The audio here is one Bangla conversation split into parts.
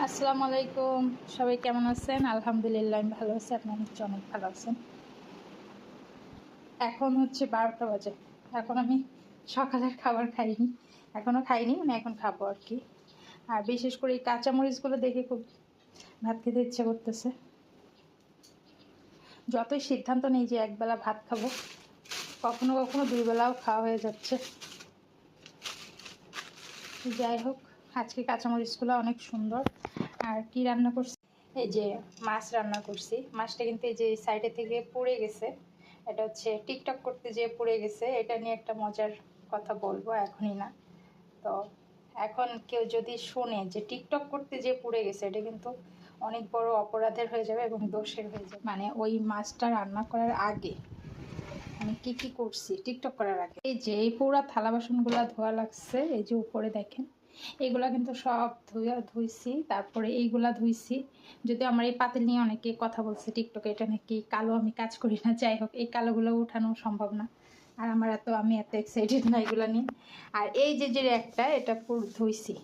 আসসালামু আলাইকুম, সবাই কেমন আছেন? আলহামদুলিল্লাহ আমি ভালো আছি, আপনারা নিশ্চয়ই অনেক ভালো আছেন। এখন হচ্ছে 12টা বাজে। এখন আমি সকালের খাবার খাইনি, এখনও খাইনি, মানে এখন খাবো আর কি। আর বিশেষ করে এই কাঁচামরিচগুলো দেখে খুব ভাত খেতে ইচ্ছে করতেছে। যতই সিদ্ধান্ত নেই যে একবেলা ভাত খাবো, কখনো কখনো 2 বেলাও খাওয়া হয়ে যাচ্ছে। যাই হোক, আজকে কাঁচামরিচগুলো অনেক সুন্দর। আর কি রান্না করছি, এই যে মাছ রান্না করছি। মাছটা কিন্তু এই যে সাইডে থেকে পুড়ে গেছে, এটা হচ্ছে টিকটক করতে যেয়ে পুড়ে গেছে। এটা নিয়ে একটা মজার কথা বলবো, এখনই না। তো এখন কেউ যদি শোনে যে টিকটক করতে যেয়ে পুড়ে গেছে, এটা কিন্তু অনেক বড় অপরাধের হয়ে যাবে এবং দোষের হয়ে যাবে। মানে ওই মাছটা রান্না করার আগে আমি কি কি করছি টিকটক করার আগে, এই যে এই পুরা থালা বাসনগুলো ধোয়া লাগছে, এই যে উপরে দেখেন এইগুলা কিন্তু সব ধুইছি। তারপরে এইগুলা ধুইছি। যদি আমার এই পাতিল নিয়ে অনেকে কথা বলছে টিকটকে, এটা নাকি কালো, আমি কাজ করি না। যাই হোক, এই কালোগুলো উঠানো সম্ভব না, আর আমি এত এক্সাইটেড না এগুলো নিয়ে। আর এই যে যে র্যাকটা, এটা পুরো ধুইছি,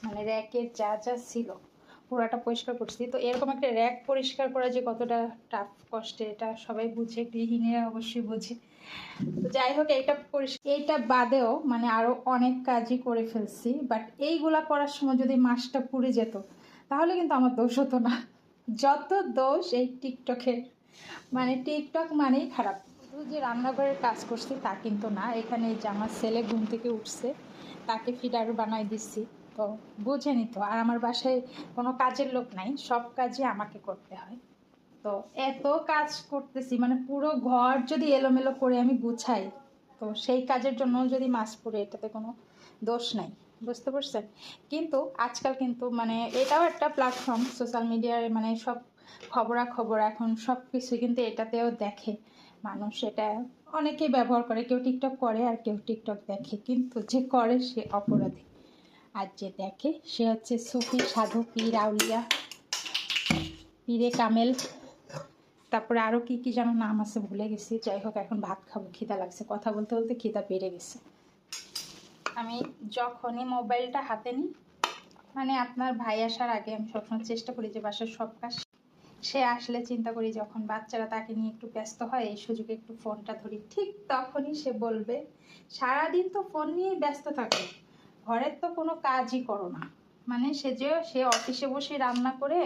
মানে র্যাকের যা যা ছিল পুরাটা পরিষ্কার করছি। তো এরকম একটা র্যাক পরিষ্কার করা যে কতটা টাফ, কষ্টে, এটা সবাই বুঝে, গৃহিণীরা অবশ্যই বুঝে। তো যাই হোক, এইটা বাদেও মানে আরও অনেক কাজই করে ফেলছি। বাট এইগুলা করার সময় যদি মাছটা পুড়ে যেত, তাহলে কিন্তু আমার দোষ হতো না। যত দোষ এই টিকটকের, মানে টিকটক মানেই খারাপ। শুধু যে রান্নাঘরের কাজ করছি তা কিন্তু না, এখানে এই যে আমার ছেলে ঘুম থেকে উঠছে, তাকে ফিডার বানাই দিচ্ছি। তো বুঝেনি তো, আর আমার বাসায় কোনো কাজের লোক নাই, সব কাজই আমাকে করতে হয়। তো এত কাজ করতেছি, মানে পুরো ঘর যদি এলোমেলো করে আমি গুছাই, তো সেই কাজের জন্য যদি মাছ পড়ে, এটাতে কোনো দোষ নাই, বুঝতে পারছেন? কিন্তু আজকাল কিন্তু মানে এটাও একটা প্ল্যাটফর্ম, সোশ্যাল মিডিয়ার, মানে সব খবরাখবর এখন সব কিছুই কিন্তু এটাতেও দেখে মানুষ। এটা অনেকেই ব্যবহার করে, কেউ টিকটক করে আর কেউ টিকটক দেখে, কিন্তু যে করে সে অপরাধী, আর যে দেখে সে হচ্ছে সুফি, সাধু, পীর, আউলিয়া, পীরে কামেল, তারপরে আরও কি কি যেন নাম আছে, ভুলে গেছি। যাই হোক, এখন ভাত খাবো, খিদা লাগছে, কথা বলতে বলতে খিদা বেড়ে গেছে। আমি যখনই মোবাইলটা হাতে নিই, মানে আপনার ভাই আসার আগে আমি সবসময় চেষ্টা করি যে বাসার সব কাজ, সে আসলে চিন্তা করি যখন বাচ্চারা তাকে নিয়ে একটু ব্যস্ত হয়, এই সুযোগে একটু ফোনটা ধরি। ঠিক তখনই সে বলবে, সারাদিন তো ফোন নিয়েই ব্যস্ত থাকো, ঘরের তো কোনো কাজই করো না। মানে সে অফিসে বসে রান্না করে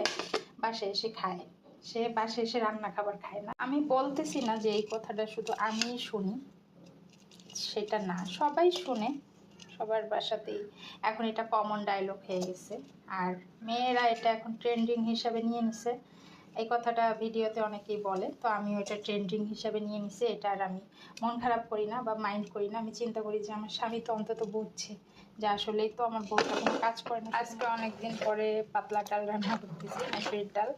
বাসায় এসে খায়, সে বাসায় এসে রান্না খাবার খায় না। আমি বলতেছি না যে এই কথাটা শুধু আমিই শুনি, সেটা না, সবাই শুনে, সবার বাসাতেই এখন এটা কমন ডায়লগ হয়ে গেছে। আর মেয়েরা এটা এখন ট্রেন্ডিং হিসাবে নিয়ে নিছে। এই কথাটা ভিডিওতে অনেকেই বলে, তো আমি ওইটা ট্রেন্ডিং হিসাবে নিয়ে নিছি। এটা আর আমি মন খারাপ করি না বা মাইন্ড করি না। আমি চিন্তা করি যে আমার স্বামী তো অন্তত বুঝছে যে আসলেই তো আমার বউটা কোনো কাজ করে না। আজকে অনেকদিন পরে পাতলা ডাল রান্না করতেছি, মাছের ডাল।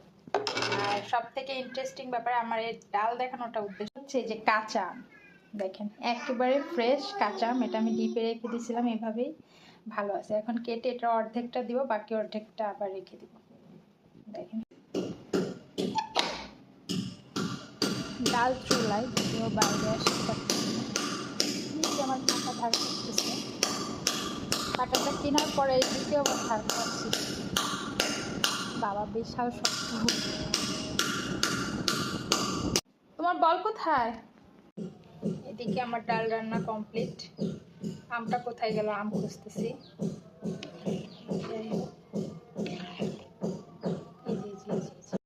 আর সব থেকে ইন্টারেস্টিং ব্যাপার, আমার এই ডাল দেখানোটা উদ্দেশ্য হচ্ছে যে কাঁচা আম, দেখেন একেবারে ফ্রেশ কাঁচা আম, এটা আমি ডিপে রেখে দিয়েছিলাম, এভাবেই ভালো আছে। এখন কেটে এটা অর্ধেকটা দিব, বাকি অর্ধেকটা আবার রেখে দিব। দেখেন ডাল চুলায়, যদিও বাইরে আসতে পারতেছি না, নিচে আমার কাঁটা ধার করতেছে। কাঁটাটা কেনার পরে এই দিকে আবার ধার করছি। বাবা বিশাল শক্ত। তোমার বল কোথায়? এদিকে আমার ডাল রান্না কমপ্লিট। আমটা কোথায় গেল, আম খুঁজতেছি।